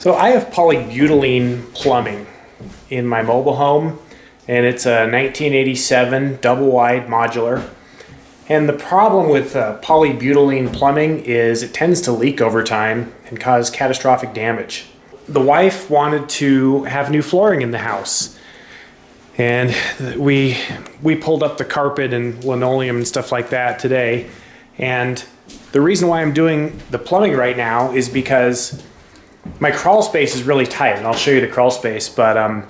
So I have polybutylene plumbing in my mobile home, and it's a 1987 double-wide modular. And the problem with polybutylene plumbing is it tends to leak over time and cause catastrophic damage. The wife wanted to have new flooring in the house, and we pulled up the carpet and linoleum and stuff like that today. And the reason why I'm doing the plumbing right now is because my crawl space is really tight, and I'll show you the crawl space, but I'm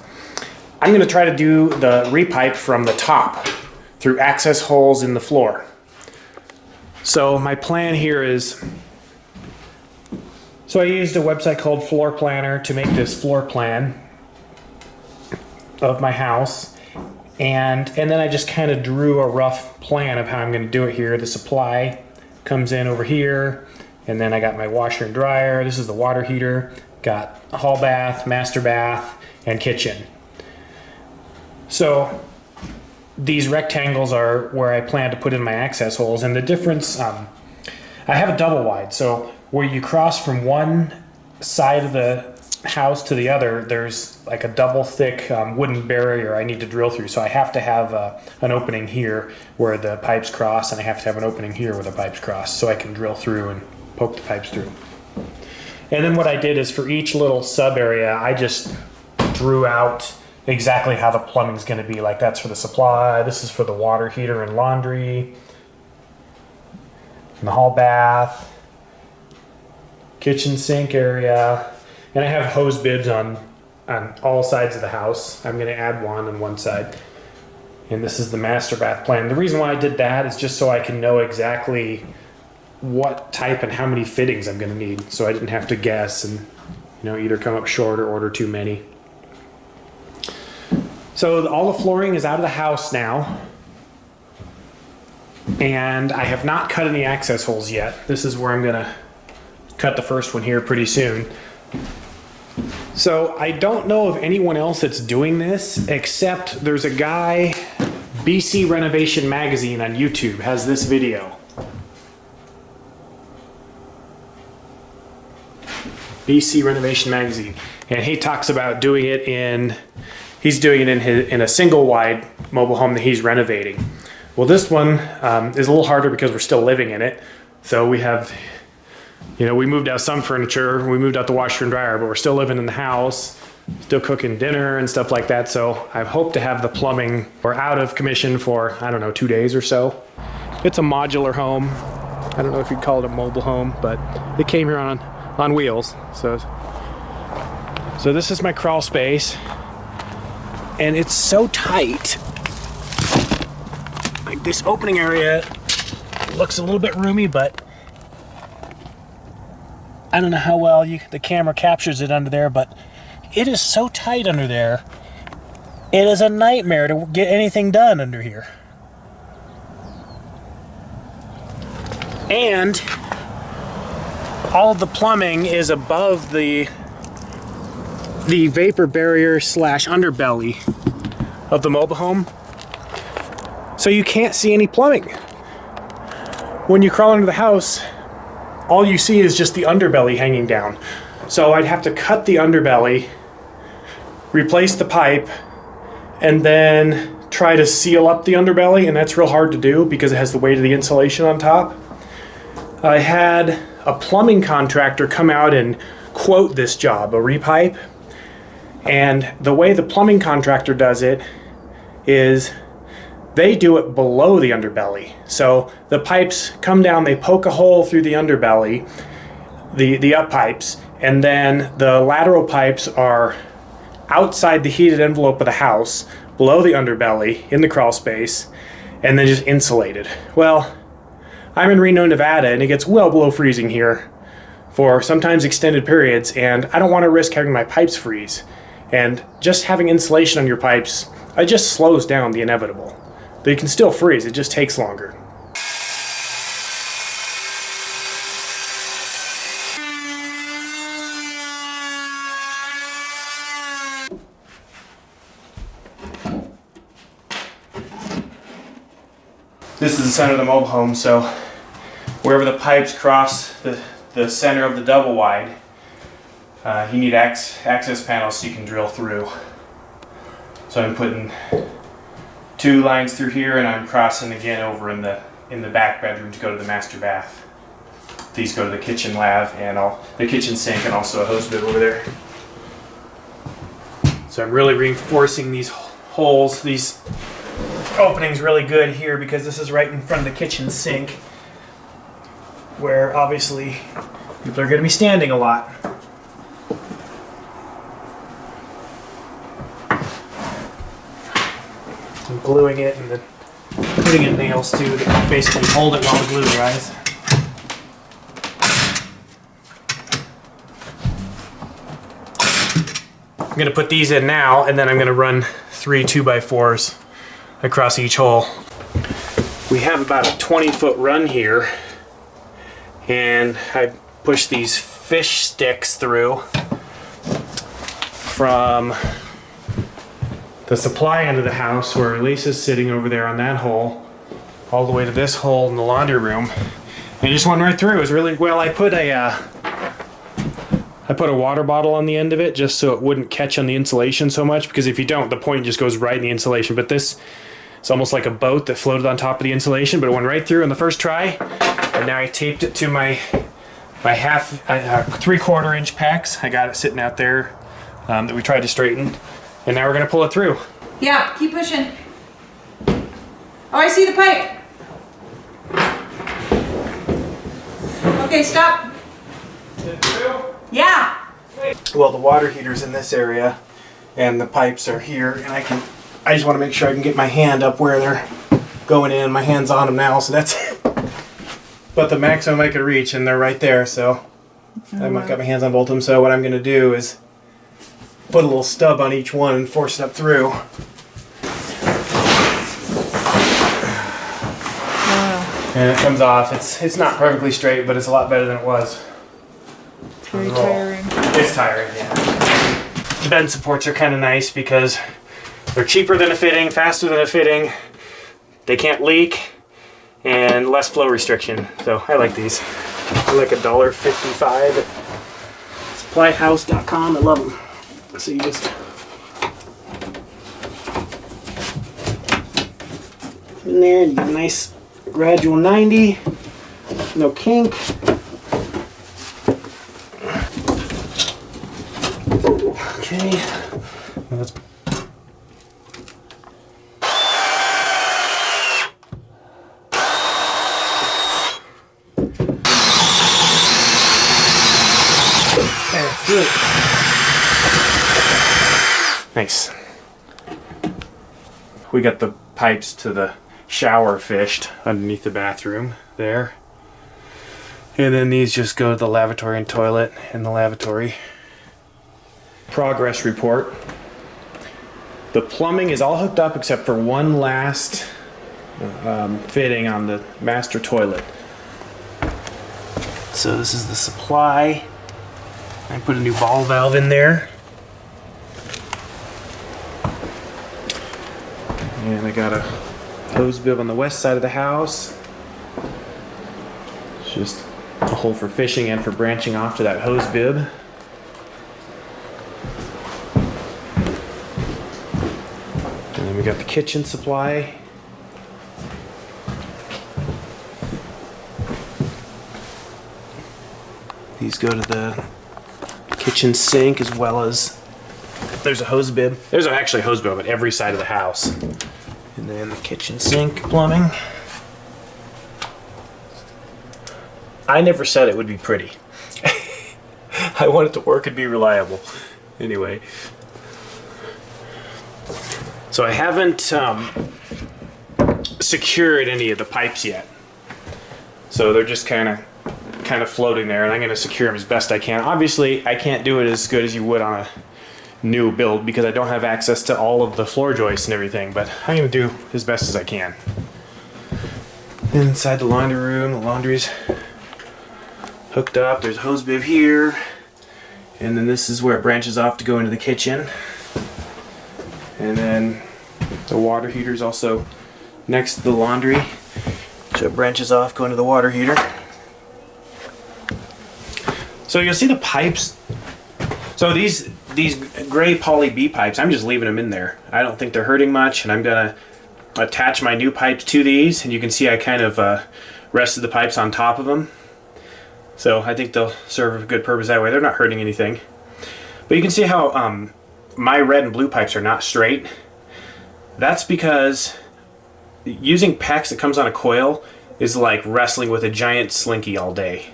going to try to do the repipe from the top through access holes in the floor. So my plan here is, I used a website called Floor Planner to make this floor plan of my house, and then I just kind of drew a rough plan of how I'm going to do it here. The supply comes in over here, and then I got my washer and dryer. This is the water heater. Got a hall bath, master bath, and kitchen. So these rectangles are where I plan to put in my access holes. And the difference, I have a double wide. So where you cross from one side of the house to the other, there's like a double thick wooden barrier I need to drill through. So I have to have an opening here where the pipes cross, and I have to have an opening here where the pipes cross, so I can drill through and poke the pipes through. And then what I did is for each little sub area, I just drew out exactly how the plumbing's going to be. Like, that's for the supply, this is for the water heater and laundry, and the hall bath, kitchen sink area, and I have hose bibs on all sides of the house. I'm going to add one on one side. And this is the master bath plan. The reason why I did that is just so I can know exactly what type and how many fittings I'm going to need, so I didn't have to guess and either come up short or order too many. So all the flooring is out of the house now, and I have not cut any access holes yet. This is where I'm going to cut the first one here pretty soon. So I don't know of anyone else that's doing this, except there's a guy, BC Renovation Magazine on YouTube has this video. BC Renovation Magazine, and he talks about doing it in a single wide mobile home that he's renovating. Well, this one is a little harder because we're still living in it. So we have, we moved out some furniture, we moved out the washer and dryer, but we're still living in the house, still cooking dinner and stuff like that. So I hope to have the plumbing out of commission for, 2 days or so. It's a modular home. I don't know if you'd call it a mobile home, but it came here on wheels. So this is my crawl space, and it's so tight. Like, this opening area looks a little bit roomy, but I don't know how well the camera captures it under there, but it is so tight under there. It is a nightmare to get anything done under here. And all of the plumbing is above the vapor barrier / underbelly of the mobile home. So you can't see any plumbing. When you crawl into the house, all you see is just the underbelly hanging down. So I'd have to cut the underbelly, replace the pipe, and then try to seal up the underbelly, and that's real hard to do because it has the weight of the insulation on top. I had a plumbing contractor come out and quote this job, a repipe. And the way the plumbing contractor does it is they do it below the underbelly. So the pipes come down, they poke a hole through the underbelly, the up pipes, and then the lateral pipes are outside the heated envelope of the house, below the underbelly, in the crawl space, and then just insulated. Well, I'm in Reno, Nevada, and it gets well below freezing here for sometimes extended periods, and I don't want to risk having my pipes freeze. And just having insulation on your pipes, it just slows down the inevitable. They can still freeze, it just takes longer. This is the center of the mobile home, so wherever the pipes cross the center of the double wide, You need access panels so you can drill through. So I'm putting 2 lines through here, and I'm crossing again over in the back bedroom to go to the master bath. These go to the kitchen lav and the kitchen sink, and also a hose bib over there. So I'm really reinforcing these holes, these openings really good here, because this is right in front of the kitchen sink, where obviously people are going to be standing a lot. I'm gluing it and then putting in nails too to basically hold it while the glue dries. I'm going to put these in now, and then I'm going to run 3 2x4s across each hole. We have about a 20-foot run here, and I push these fish sticks through from the supply end of the house, where Lisa's sitting over there on that hole, all the way to this hole in the laundry room. And it just went right through. It was really well. I put a water bottle on the end of it just so it wouldn't catch on the insulation so much, because if you don't, the point just goes right in the insulation. But this is almost like a boat that floated on top of the insulation, but it went right through in the first try. And now I taped it to my 3/4 inch PEX. I got it sitting out there that we tried to straighten. And now we're going to pull it through. Yeah, keep pushing. Oh, I see the pipe. Okay, stop. Is it through? Yeah. Well, the water heater's in this area, and the pipes are here, and I just want to make sure I can get my hand up where they're going in. My hand's on them now, so that's but the maximum I could reach, and they're right there, so I've got my hands on both of them. So what I'm going to do is put a little stub on each one and force it up through. Wow. And it comes off. It's not perfectly straight, but it's a lot better than it was. It's very tiring. It's tiring, yeah. The bend supports are kind of nice because they're cheaper than a fitting, faster than a fitting, they can't leak, and less flow restriction. So I like these. They're like $1.55 at supplyhouse.com. I love them. So you just in there, you get a nice gradual 90, no kink. Okay, now let's that's good. Nice. We got the pipes to the shower fished underneath the bathroom there. And then these just go to the lavatory and toilet in the lavatory. Progress report. The plumbing is all hooked up except for one last fitting on the master toilet. So this is the supply. I put a new ball valve in there. And I got a hose bib on the west side of the house. It's just a hole for fishing and for branching off to that hose bib. And then we got the kitchen supply. These go to the kitchen sink, as well as there's a hose bib. There's actually a hose bib at every side of the house. And then the kitchen sink plumbing. I never said it would be pretty. I want it to work and be reliable. Anyway. So I haven't secured any of the pipes yet. So they're just kind of floating there, and I'm going to secure them as best I can. Obviously, I can't do it as good as you would on a new build because I don't have access to all of the floor joists and everything, but I'm going to do as best as I can. Inside the laundry room, the laundry's hooked up. There's a hose bib here, and then this is where it branches off to go into the kitchen. And then the water heater's also next to the laundry, so it branches off going to the water heater. So you'll see the pipes So these gray poly B pipes, I'm just leaving them in there. I don't think they're hurting much, and I'm gonna attach my new pipes to these, and you can see I kind of rested the pipes on top of them. So I think they'll serve a good purpose that way. They're not hurting anything. But you can see how my red and blue pipes are not straight. That's because using PEX that comes on a coil is like wrestling with a giant slinky all day.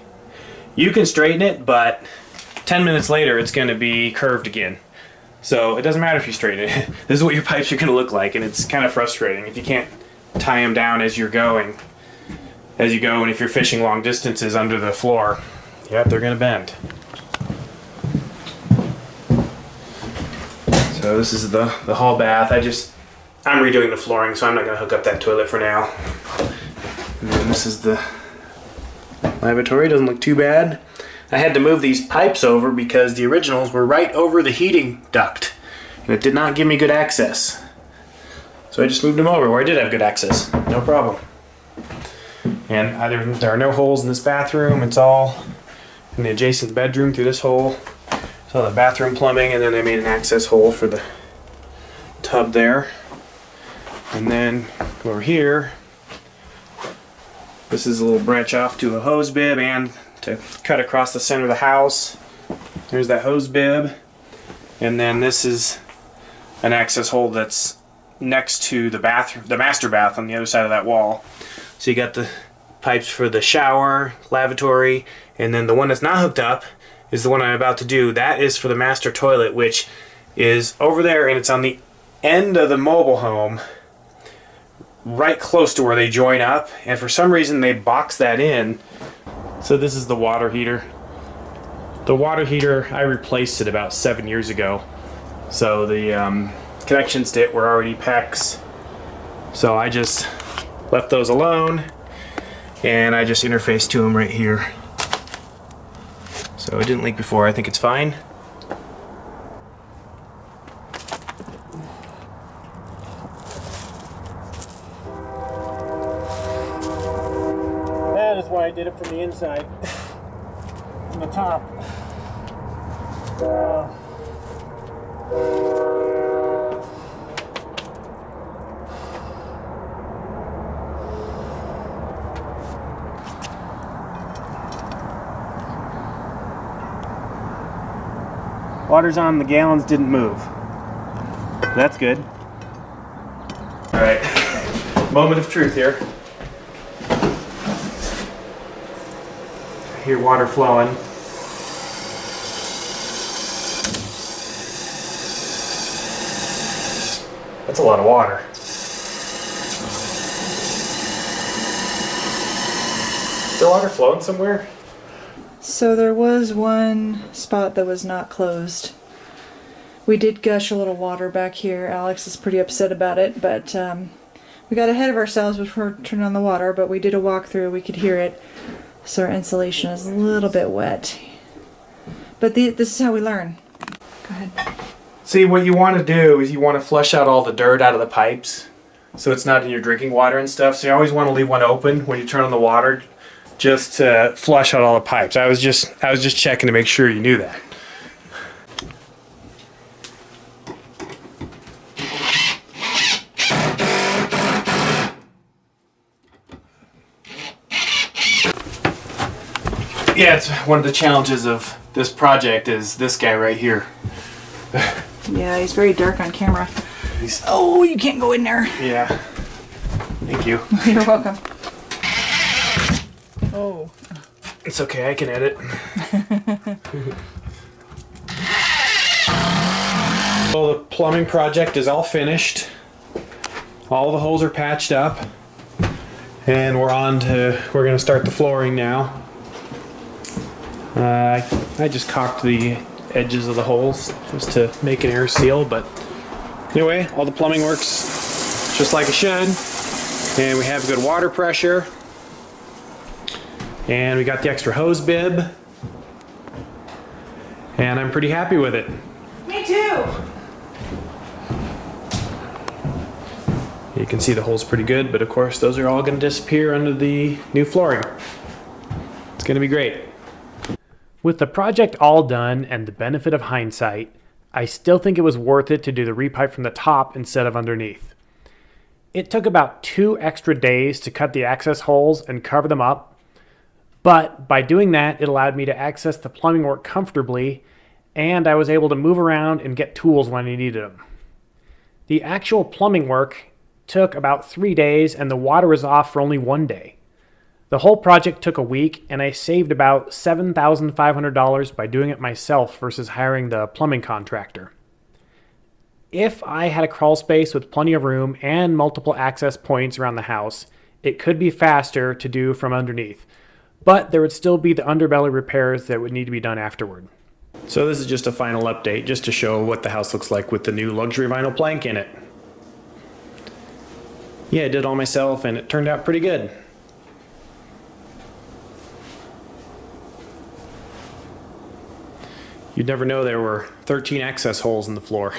You can straighten it, but 10 minutes later it's going to be curved again. So it doesn't matter if you straighten it. This is what your pipes are going to look like, and it's kind of frustrating if you can't tie them down as you're going. As you go, and if you're fishing long distances under the floor, yep, they're going to bend. So this is the hall bath. I'm redoing the flooring, so I'm not going to hook up that toilet for now. And then this is the lavatory. Doesn't look too bad. I had to move these pipes over because the originals were right over the heating duct, and it did not give me good access. So I just moved them over where I did have good access. No problem. And there are no holes in this bathroom. It's all in the adjacent bedroom through this hole. So the bathroom plumbing, and then I made an access hole for the tub there. And then go over here. This is a little branch off to a hose bib and to cut across the center of the house. There's that hose bib. And then this is an access hole that's next to the bathroom, the master bath on the other side of that wall. So you got the pipes for the shower, lavatory, and then the one that's not hooked up is the one I'm about to do. That is for the master toilet, which is over there, and it's on the end of the mobile home, right close to where they join up, and for some reason they box that in. So this is the water heater. The water heater, I replaced it about 7 years ago. So the connections to it were already PEX. So I just left those alone, and I just interfaced to them right here. So it didn't leak before. I think it's fine. That is why I did it from the inside, from the top. Water's on, the gallons didn't move. That's good. All right, moment of truth here. I hear water flowing. That's a lot of water. Is there water flowing somewhere? So there was one spot that was not closed. We did gush a little water back here. Alex is pretty upset about it, but we got ahead of ourselves before turning on the water, but we did a walkthrough. We could hear it. So our insulation is a little bit wet. But this is how we learn. Go ahead. See, what you want to do is you want to flush out all the dirt out of the pipes so it's not in your drinking water and stuff. So you always want to leave one open when you turn on the water, just to flush out all the pipes. I was just checking to make sure you knew that. Yeah, it's one of the challenges of this project is this guy right here. Yeah, he's very dark on camera. Oh, you can't go in there. Yeah. Thank you. You're welcome. Oh. It's okay, I can edit. Well, the plumbing project is all finished. All the holes are patched up. And we're gonna start the flooring now. I just caulked the edges of the holes just to make an air seal, but anyway, all the plumbing works just like it should. And we have good water pressure. And we got the extra hose bib. And I'm pretty happy with it. Me too. You can see the holes pretty good, but of course those are all going to disappear under the new flooring. It's going to be great. With the project all done and the benefit of hindsight, I still think it was worth it to do the repipe from the top instead of underneath. It took about 2 extra days to cut the access holes and cover them up, but by doing that, it allowed me to access the plumbing work comfortably, and I was able to move around and get tools when I needed them. The actual plumbing work took about 3 days, and the water was off for only 1 day. The whole project took a week, and I saved about $7,500 by doing it myself versus hiring the plumbing contractor. If I had a crawl space with plenty of room and multiple access points around the house, it could be faster to do from underneath, but there would still be the underbelly repairs that would need to be done afterward. So this is just a final update, just to show what the house looks like with the new luxury vinyl plank in it. Yeah, I did it all myself, and it turned out pretty good. You'd never know there were 13 access holes in the floor.